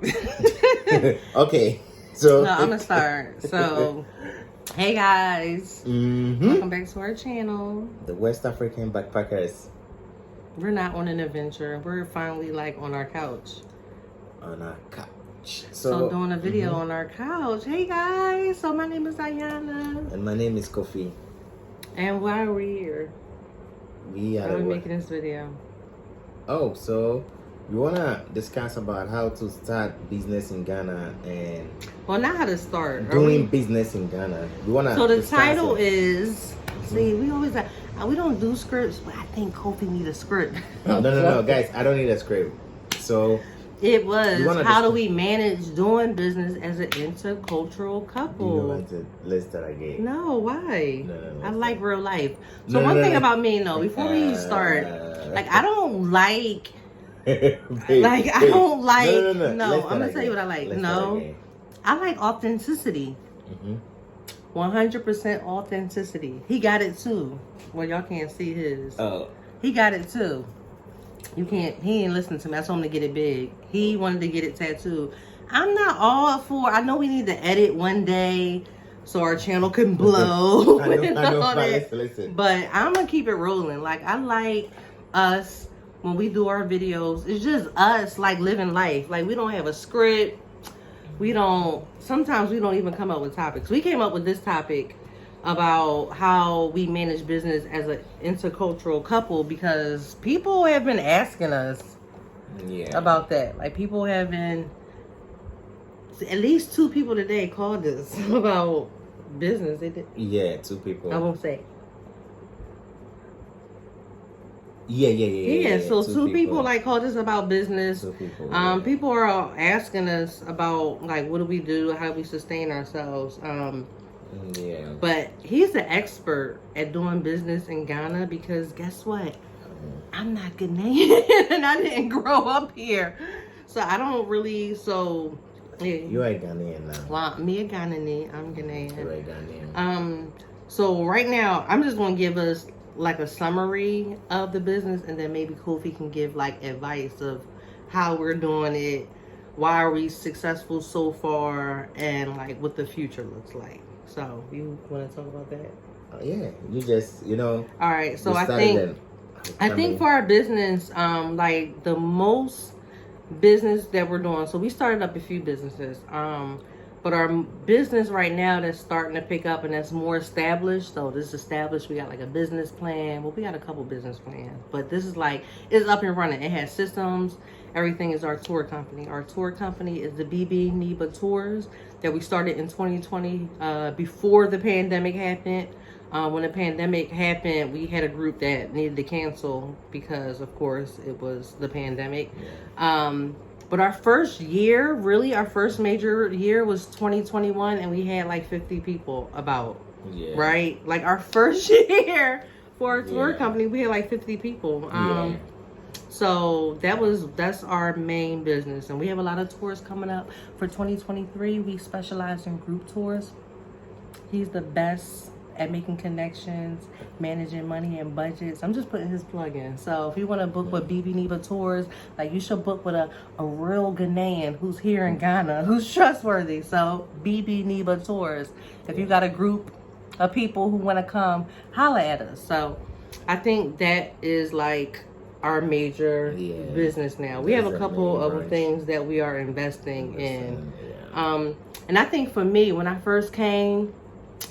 Okay, so No, I'm gonna start. So, hey guys, welcome back to our channel. The West African Backpackers We're not on an adventure. We're finally like on our couch. on our couch. So doing a video on our couch. Hey guys, so my name is Ayana. And my name is Kofi. And why are we here? We Why are are we making this video? Oh, so we wanna discuss about how to start business in Ghana and Well, not how to start. doing business in Ghana. We wanna. So the title is. See, we always we don't do scripts, but I think Kofi need a script. No, guys, I don't need a script. So it was how do we manage doing business as an intercultural couple? You don't like the list that I gave? No, why? No, I like real life. So one thing about me, though, before we start, like I don't like. I don't like. No, I'm gonna tell you what I like. I like authenticity. 100% authenticity. He got it too. Well, y'all can't see his. Oh. He got it too. You can't. He ain't listening to me. I told him to get it big. He wanted to get it tattooed. I'm not all for. I know we need to edit one day so our channel can blow. I know. Listen. But I'm gonna keep it rolling. Like I like us when we do our videos. It's just us like living life. Like we don't have a script. Sometimes we don't even come up with topics. We came up with this topic about how we manage business as an intercultural couple because people have been asking us about that. Like people have been, at least 2 people today called us about business. They did. Yeah, 2 people. I won't say. Yeah. So 2 people like called us about business. 2 people. People are asking us about like what do we do, how do we sustain ourselves. But he's an expert at doing business in Ghana because guess what? I'm not Ghanaian and I didn't grow up here, so I don't really. So yeah. You are Ghanaian now. Well, me a Ghanaian. I'm Ghanaian. You're a Ghanaian. So right now I'm just gonna give us like a summary of the business, and then maybe Kofi can give like advice of how we're doing it, why are we successful so far, and like what the future looks like. So you want to talk about that? Yeah, you just All right. So I think for our business, like the most business that we're doing. So we started up a few businesses. But our business right now that's starting to pick up and that's more established. So this is established. We got like a business plan. Well, we got a couple business plans, but this is like, it's up and running. It has systems. Everything is our tour company. Our tour company is the BB Neba Tours that we started in 2020 before the pandemic happened. When the pandemic happened, we had a group that needed to cancel because, of course, it was the pandemic. But our first year, really, our first major year was 2021, and we had like 50 people about, right? Like our first year for a tour company, we had like 50 people. So that's our main business, and we have a lot of tours coming up for 2023. We specialize in group tours. He's the best at making connections, managing money and budgets. I'm just putting his plug in. So if you want to book with BB Neba Tours, like you should book with a real Ghanaian who's here in Ghana, who's trustworthy. So BB Neba Tours. If you got a group of people who want to come, holla at us. So I think that is like our major business now. We have a couple of things that we are investing in. And I think for me, when I first came,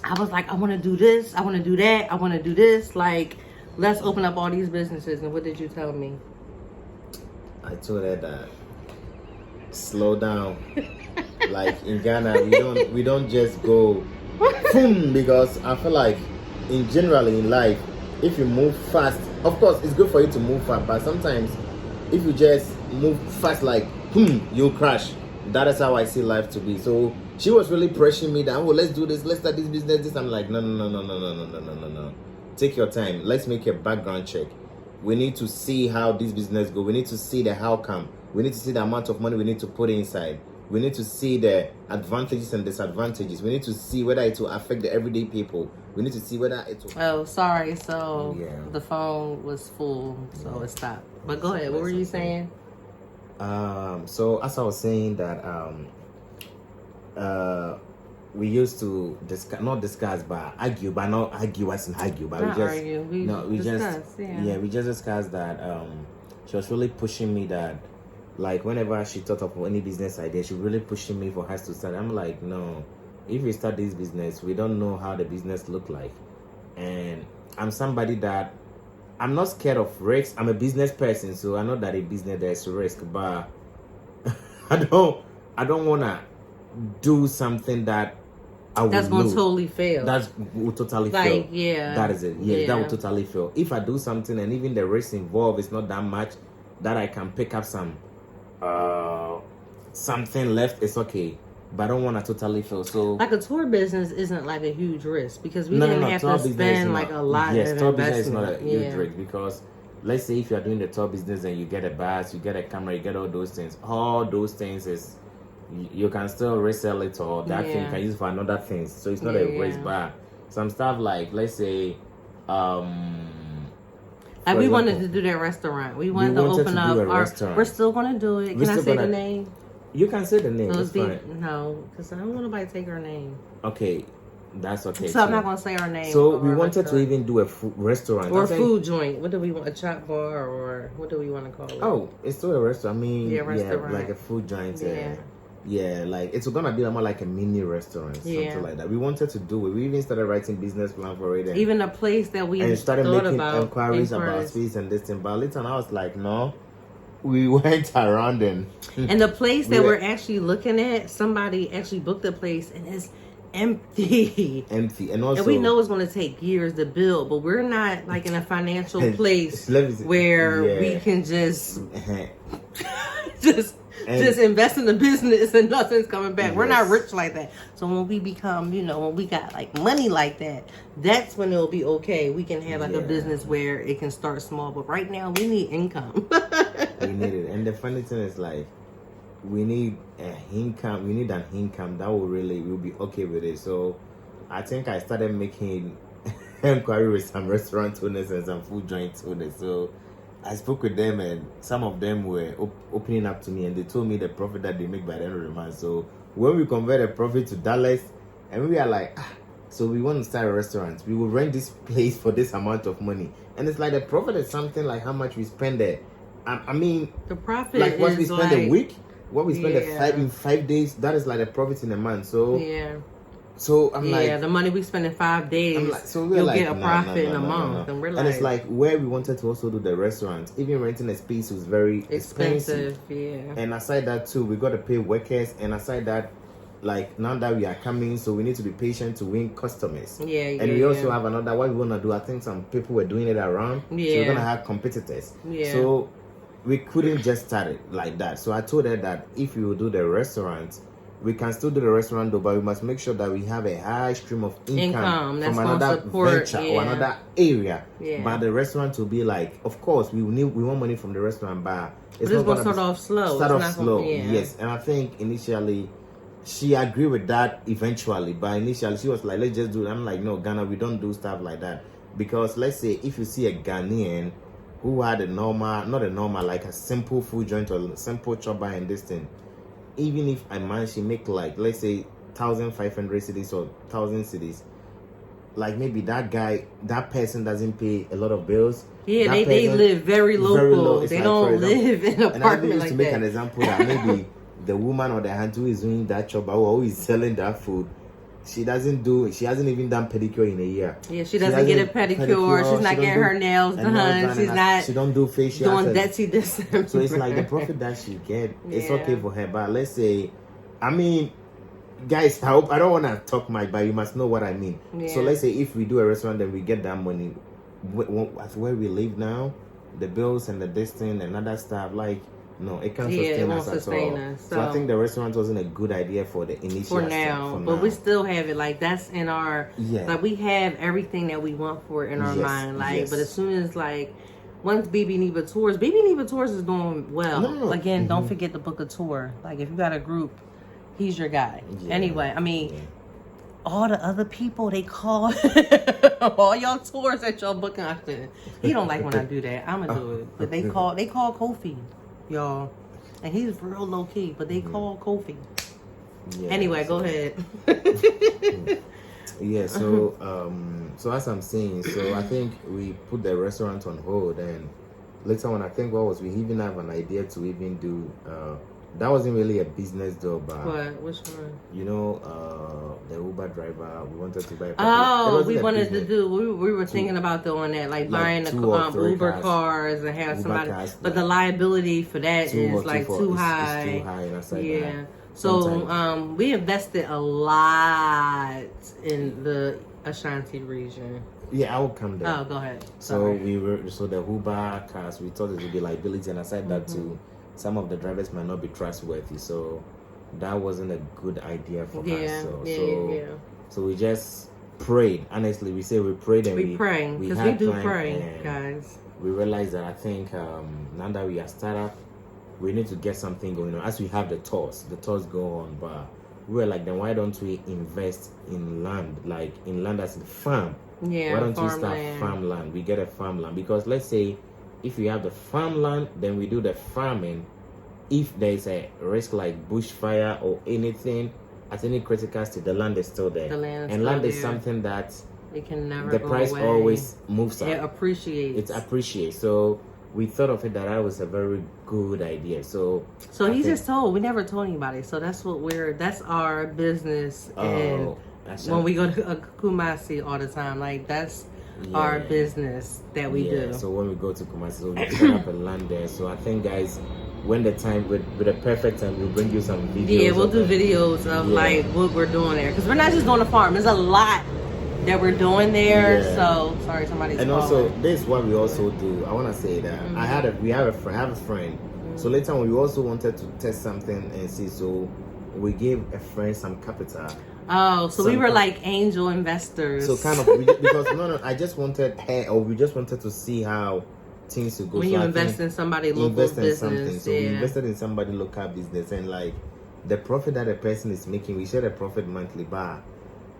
I was like, I want to do this, I want to do that, I want to do this. Like, let's open up all these businesses. And what did you tell me? I told her that slow down. Like in Ghana, we don't just go boom, because I feel like in generally in life, if you move fast, of course it's good for you to move fast, but sometimes if you just move fast like boom, you'll crash. That is how I see life to be. So she was really pressuring me that, oh, let's do this, let's start this business. I'm like, no. Take your time. Let's make a background check. We need to see how this business go. We need to see the outcome. We need to see the amount of money we need to put inside. We need to see the advantages and disadvantages. We need to see whether it will affect the everyday people. We need to see whether it will... Oh, sorry. So the phone was full, so it stopped. But go ahead. What were you saying? So as I was saying that we used to not discuss, but argue, but not argue as in argue, but Not we just argue. We discuss, we just discussed that she was really pushing me that, like, whenever she thought of any business idea, she really pushing me for us to start. I'm like, no, if we start this business, we don't know how the business look like, and I'm somebody that I'm not scared of risks. I'm a business person, so I know that in business there's risk, but I don't wanna do something that that's gonna totally fail. That will totally fail. Yeah. That is it. Yeah, that will totally fail. If I do something and even the risk involved is not that much, that I can pick up some something left, it's okay. But I don't want to totally fail. So like a tour business isn't like a huge risk because we didn't have to spend like a lot of investment. Tour business is not a huge risk because let's say if you are doing the tour business and you get a bus, you get a camera, you get all those things. All those things is you can still resell it or that thing you can use for another thing. So it's not a risk. But some stuff like let's say like we wanted to do that restaurant. We wanted to open up our. We're still gonna do it. Can I say the name? You can say the name. That's fine. No, because I don't want nobody to take her name. Okay, that's okay. So I'm not gonna say her name. So we wanted to even do a restaurant or a food joint. What do we want? A chop bar or what do we want to call it? Oh, it's still a restaurant. I mean, restaurant. Like a food joint. Yeah, like it's gonna be more like a mini restaurant, something like that. We wanted to do it. We even started writing business plan for it. Even a place that we and started making inquiries about space and this thing. But later on, I was like, no. We went around and the place that we're actually looking at, somebody actually booked the place and it's empty. And also, and we know it's going to take years to build, but we're not like in a financial place where we can just invest in the business and nothing's coming back. We're not rich like that. So when we become, when we got like money like that, that's when it'll be okay. We can have like a business where it can start small. But right now we need income. We need it. And the funny thing is like, we need an income. We need an income that we'll be okay with it. So I think I started making inquiry with some restaurant owners and some food joint owners. So I spoke with them and some of them were opening up to me and they told me the profit that they make by the end of the month. So when we convert the profit to dollars and we are like, so we want to start a restaurant. We will rent this place for this amount of money. And it's like the profit is something like how much we spend there. I mean, the profit like what is we spend a week, what we spend in 5 days, that is like the profit in a month. So so I'm like, the money we spend in 5 days, like, so you'll get a profit in a month. And we're like, and it's like where we wanted to also do the restaurant, even renting a space was very expensive. And aside that too, we got to pay workers. And aside that, like now that we are coming, so we need to be patient to win customers. And we also have another, what we want to do, I think some people were doing it around. So we're going to have competitors. So we couldn't just start it like that. So I told her that if we will do the restaurant, we can still do the restaurant though, but we must make sure that we have a high stream of income from another venture or another area. But the restaurant will be like, of course, we want money from the restaurant, but it's not going to start off slow. Yes. And I think initially she agreed with that eventually, but initially she was like, let's just do it. I'm like, no, Ghana, we don't do stuff like that. Because let's say if you see a Ghanaian who had like a simple food joint or simple chop bar and this thing, even if I manage to make like, let's say 1,500 cedis or 1,000 cedis, like maybe that person doesn't pay a lot of bills. Yeah, they live very local. They don't live in an apartment like that. And I used to make an example that maybe the woman or the aunt who is doing that job or who is selling that food, she hasn't even done pedicure in a year. Yeah, she doesn't get a pedicure. She's not getting her nails done. She don't do facial. Doing this. So it's like the profit that she get, it's okay for her. But let's say, I mean, guys, I don't want to talk much, but you must know what I mean. So let's say if we do a restaurant, then we get that money. Where we live now, the bills and the distance and other stuff, like, no, it can't sustain us at all. So I think the restaurant wasn't a good idea for the initial for now. But we still have it. Like that's in our like we have everything that we want for it in our mind. Like but as soon as like once BB Neva Tours is doing well. Again, don't forget to book a tour. Like if you got a group, he's your guy. Anyway, I mean all the other people they call all y'all tours that y'all booking after. He don't like when I do that. I'ma do it. But they call Kofi. Y'all, and he's real low key, but they call Kofi. Yeah, Anyway, go ahead. Yeah, so as I'm saying, so I think we put the restaurant on hold, and later on, I think we even have an idea to even do. That wasn't really a business though, but what? Which one? You know, the Uber driver. We wanted to buy. We wanted to do. We were thinking about doing that, like buying the Uber cars and have somebody. But the liability for that is like too high. It's too high, and I said yeah. So we invested a lot in the Ashanti region. Yeah, I will come there. Oh, go ahead. So the Uber cars. We thought it would be liability, and I said that too. Some of the drivers might not be trustworthy, so that wasn't a good idea for us. So we just prayed. Honestly, we prayed and we pray because we do pray, guys. We realized that I think now that we are startup, we need to get something going on. As we have the tours go on, but we were like, then why don't we invest in land, like in land as a farm? Yeah, why don't we start farmland? We get a farmland because let's say, if we have the farmland, then we do the farming. If there is a risk like bushfire or anything, at any critical state, the land is still there. Land is something that it can never the go price away. Always moves up. It appreciates. It appreciates. So we thought of it that was a very good idea. So he just told. We never told anybody. So that's that's our business. And when we go to Kumasi all the time, like that's our business that we do. So when we go to Kumasi, so we set up a land there. So I think, guys, when the time with the perfect time, we'll bring you some videos. Yeah, we'll do videos of like what we're doing there, because we're not just doing a farm. There's a lot that we're doing there. So sorry, somebody's calling. Also, this is what we also do. I want to say that I have a friend. So later on, we also wanted to test something and see. So we gave a friend some capital. Oh, so we were like angel investors. So kind of because I just wanted we just wanted to see how things would go. When you invest in somebody local business, so we invested in somebody local business, and like the profit that the person is making, we share the profit monthly, but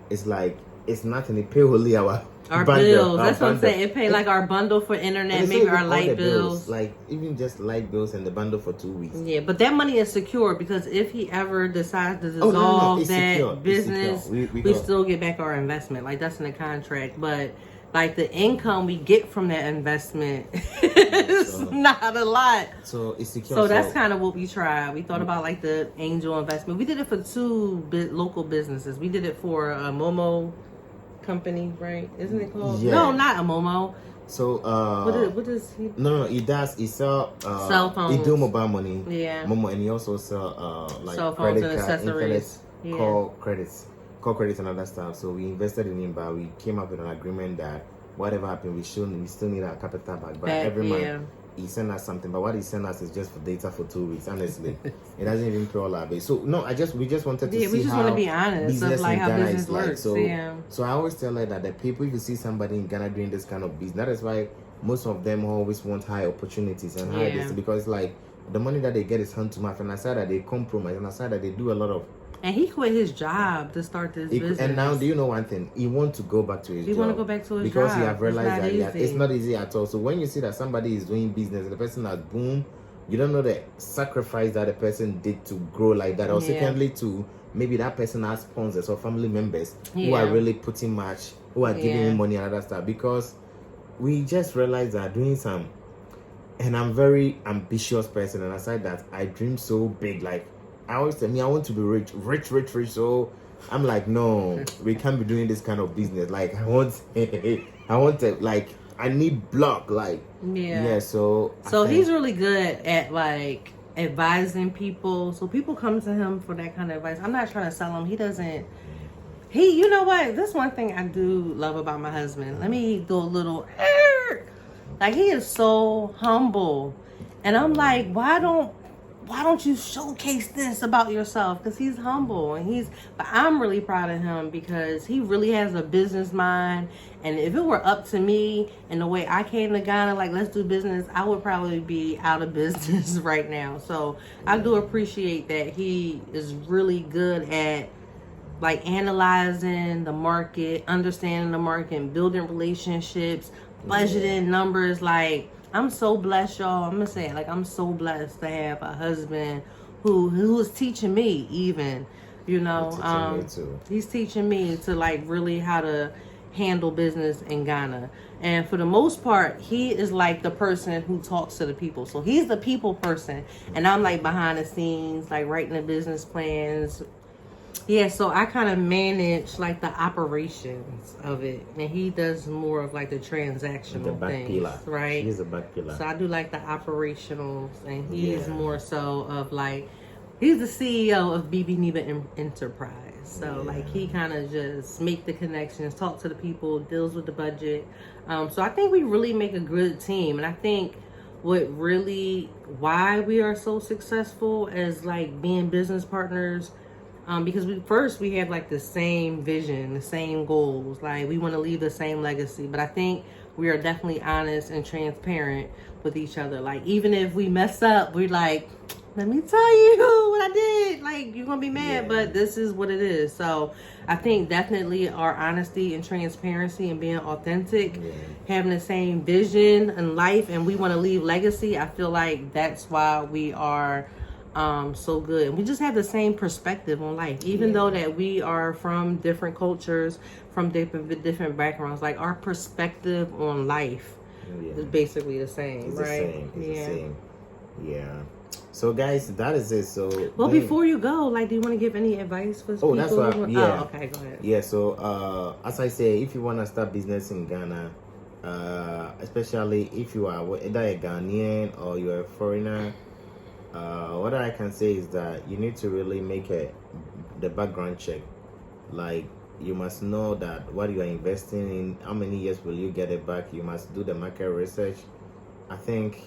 it's like it's nothing. It pay only our bills. That's what I'm saying. It pay like our bundle for internet, maybe our light bills. Like even just light bills and the bundle for 2 weeks. Yeah, but that money is secure because if he ever decides to dissolve that business, we still get back our investment. Like that's in the contract. But like the income we get from that investment is not a lot. So it's secure. So that's kind of what we tried. We thought about like the angel investment. We did it for 2 local businesses. We did it for a Momo company, right? Isn't it called? Yeah. No, not a Momo. So what is he? No, he does. He sell cell phones. He do mobile money. Yeah. Momo, and he also sell like cell phones credit and card, accessories. call credits and other stuff. So we invested in him, but we came up with an agreement that whatever happened, we still need our capital back. But every month he sent us something. But what he sent us is just for data for 2 weeks. Honestly, it doesn't even pay all our base. So no, we just wanted to see we just how want to be honest of like how business works. So I always tell her that the people, if you see somebody in Ghana doing this kind of business, that is why most of them always want high opportunities and high this, because like the money that they get is hand to mouth, and aside that they compromise, and aside that they do a lot of. And he quit his job to start this business. And now, do you know one thing? He wants to go back to his job. He want to go back to his because job. He have realized that it's not easy at all. So when you see that somebody is doing business and the person has boom, you don't know the sacrifice that the person did to grow like that. Or secondly, too, maybe that person has sponsors or family members who are really putting much, who are giving him money and other stuff. Because we just realized that doing some, and I'm very ambitious person, and aside that, I dream so big, like. I always tell me I want to be rich. So I'm like, no, we can't be doing this kind of business. Like I want to, like I need block, like So he's really good at like advising people. So people come to him for that kind of advice. I'm not trying to sell him. He doesn't. You know what? This one thing I do love about my husband. Let me do a little. Like he is so humble, and I'm like, why don't you showcase this about yourself? Because he's humble but I'm really proud of him because he really has a business mind. And if it were up to me and the way I came to Ghana, like let's do business, I would probably be out of business right now. So I do appreciate that he is really good at like analyzing the market, understanding the market, and building relationships, budgeting numbers. Like I'm so blessed, y'all. I'm gonna say it, like I'm so blessed to have a husband who is teaching me even, you know. Teaching me too. He's teaching me to like really how to handle business in Ghana. And for the most part, he is like the person who talks to the people. So he's the people person, and I'm like behind the scenes, like writing the business plans. Yeah, so I kind of manage like the operations of it, and he does more of like the transactional things, pillar. right? He's a back pillar. So I do like the operationals, and he's more so of like he's the CEO of BB Neva Enterprise. So like he kind of just make the connections, talk to the people, deals with the budget. So I think we really make a good team, and I think why we are so successful as like being business partners. Because we have like the same vision, the same goals. Like we want to leave the same legacy. But I think we are definitely honest and transparent with each other. Like even if we mess up, we're like, let me tell you what I did. Like you're gonna be mad, but this is what it is. So I think definitely our honesty and transparency and being authentic, having the same vision in life, and we want to leave legacy. I feel like that's why we are so good. And we just have the same perspective on life, even though that we are from different cultures, from different backgrounds. Like our perspective on life is basically the same, it's right? The same. Yeah. So guys, that is it. So well, before you go, like, do you want to give any advice for people? That's what. Okay, go ahead. Yeah. So as I say, if you want to start business in Ghana, especially if you are either a Ghanaian or you're a foreigner. What I can say is that you need to really make the background check. Like you must know that what you are investing in, how many years will you get it back? You must do the market research. I think,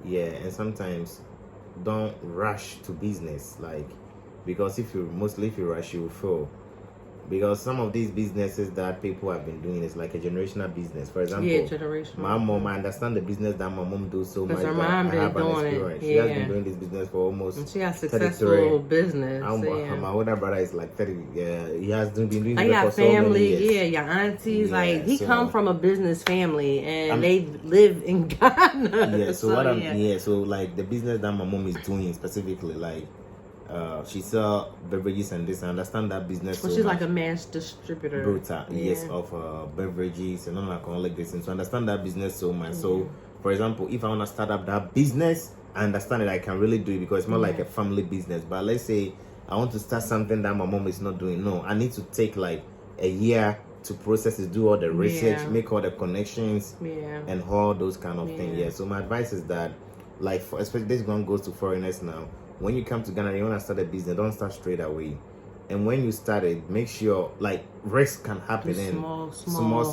and sometimes don't rush to business, like because if you rush, you will fail. Because some of these businesses that people have been doing is like a generational business. For example, generational. My mom, I understand the business that my mom does so much. Her mom I have been an experience. She has been doing this business for almost. And she has successful business. My older brother is like 30. Yeah, he has been doing it for so many years. Your aunties, like he come from a business family, and they live in Ghana. Yeah, so like the business that my mom is doing specifically, like. She sell beverages and this. I understand that business. Well, she's like a mass distributor. Of beverages and non-alcoholic drinks. So I understand that business so much. So, for example, if I want to start up that business, I understand that I can really do it because it's more like a family business. But let's say I want to start something that my mom is not doing. No, I need to take like a year to process it, do all the research, make all the connections, and all those kind of things. Yeah. So my advice is that, like, especially this one goes to foreigners now. When you come to Ghana, you want to start a business, don't start straight away. And when you start it, make sure, like, risk can happen. Small,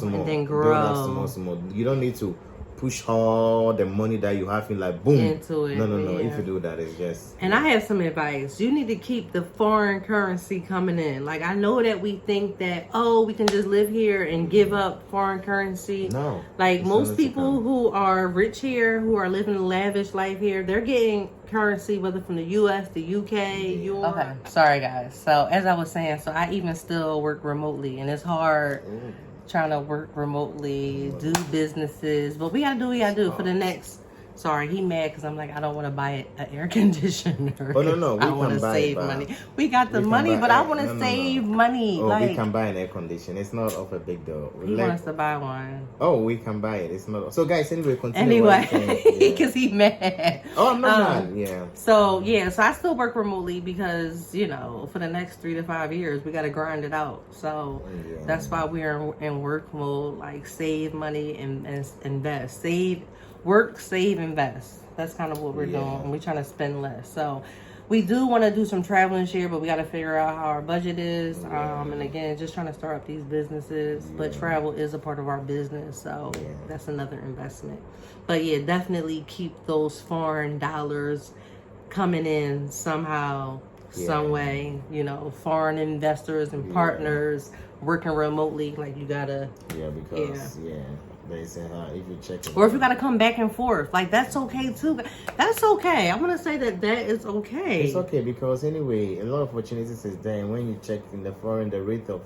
and then grow. Small. You don't need to push all the money that you have in, like, boom. Into it. No. If you do that, it's just... And I have some advice. You need to keep the foreign currency coming in. Like, I know that we think that, we can just live here and give up foreign currency. No. Like, most people who are rich here, who are living a lavish life here, they're getting currency, whether from the U.S., the UK, Europe. Okay, sorry, guys. So, as I was saying, so I even still work remotely, and it's hard trying to work remotely, do businesses, but we gotta do what we gotta do for the next. Sorry, he mad because I'm like, I don't want to buy an air conditioner. Oh no, I want to save money. We got the money, but I want to save money. Oh, we can buy an air conditioner. It's not of a big deal. He wants to buy one. Oh, we can buy it. It's not. So guys, anyway, continue. Because he mad. Oh, I'm not mad. Yeah. So I still work remotely because for the next 3 to 5 years we got to grind it out. So that's why we're in work mode. Like save money and invest. Work, save, invest. That's kind of what we're doing. And we're trying to spend less. So we do want to do some traveling this year, but we got to figure out how our budget is. And again, just trying to start up these businesses. But travel is a part of our business. So that's another investment. But definitely keep those foreign dollars coming in somehow, some way. Foreign investors and partners working remotely. Like you got to. They say if you check it, or if you got to come back and forth, like that's okay too. That's okay. I want to say that is okay. It's okay because anyway, a lot of opportunities is there. And when you check in the foreign, the rate of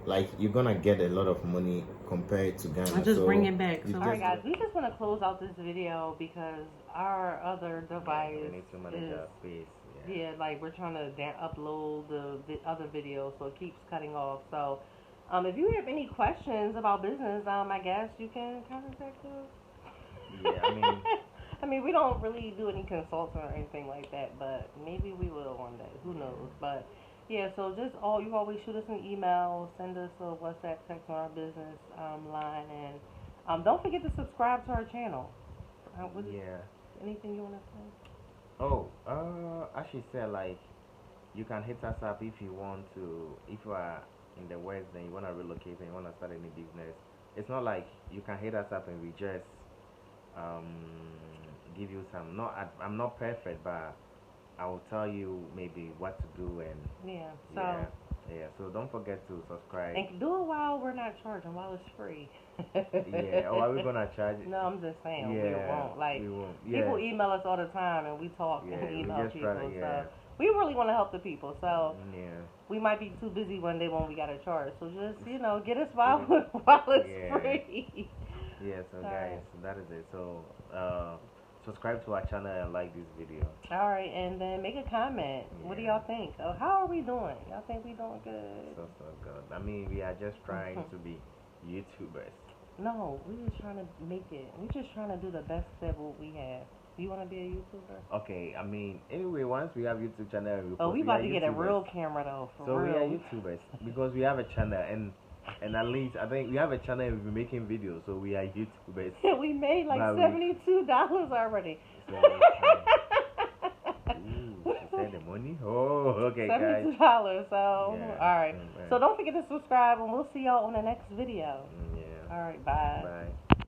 like you're gonna get a lot of money compared to Ghana. I just so bring it back. you So, just- alright, guys, we just want to close out this video because our other device we need to manage is our space. yeah, like we're trying to upload the other video, so it keeps cutting off. So, if you have any questions about business, I guess you can contact us. Yeah, I mean, we don't really do any consulting or anything like that, but maybe we will one day. Who knows? But yeah, so just you always shoot us an email, send us a WhatsApp text on our business line, and don't forget to subscribe to our channel. Anything you want to say? Oh, I should say like you can hit us up if you want to. If you are in the West, then you want to relocate and you want to start any business. It's not like you can hit us up and we just give you some. I'm not perfect, but I will tell you maybe what to do and so don't forget to subscribe and do it while we're not charging, while it's free. are we gonna charge it? No, I'm just saying we won't. Like, we won't. People email us all the time and we talk and email people. So we really want to help the people. So we might be too busy one day when we gotta charge. So just get us while it's free. So guys, that is it. So subscribe to our channel and like this video. Alright, and then make a comment. What do y'all think? How are we doing? Y'all think we doing good? So good. I mean, we are just trying to be YouTubers. No, we're just trying to make it. We're just trying to do the best of what we have. You want to be a YouTuber? Okay, I mean, anyway, once we have YouTube channel, we about to get a real camera though. So we are YouTubers because we have a channel and at least I think we have a channel and we're making videos, so we are YouTubers. We made like $72 already. So, she said the money. Oh, okay, guys. $72. So all right. So don't forget to subscribe, and we'll see y'all on the next video. All right. Bye. Bye.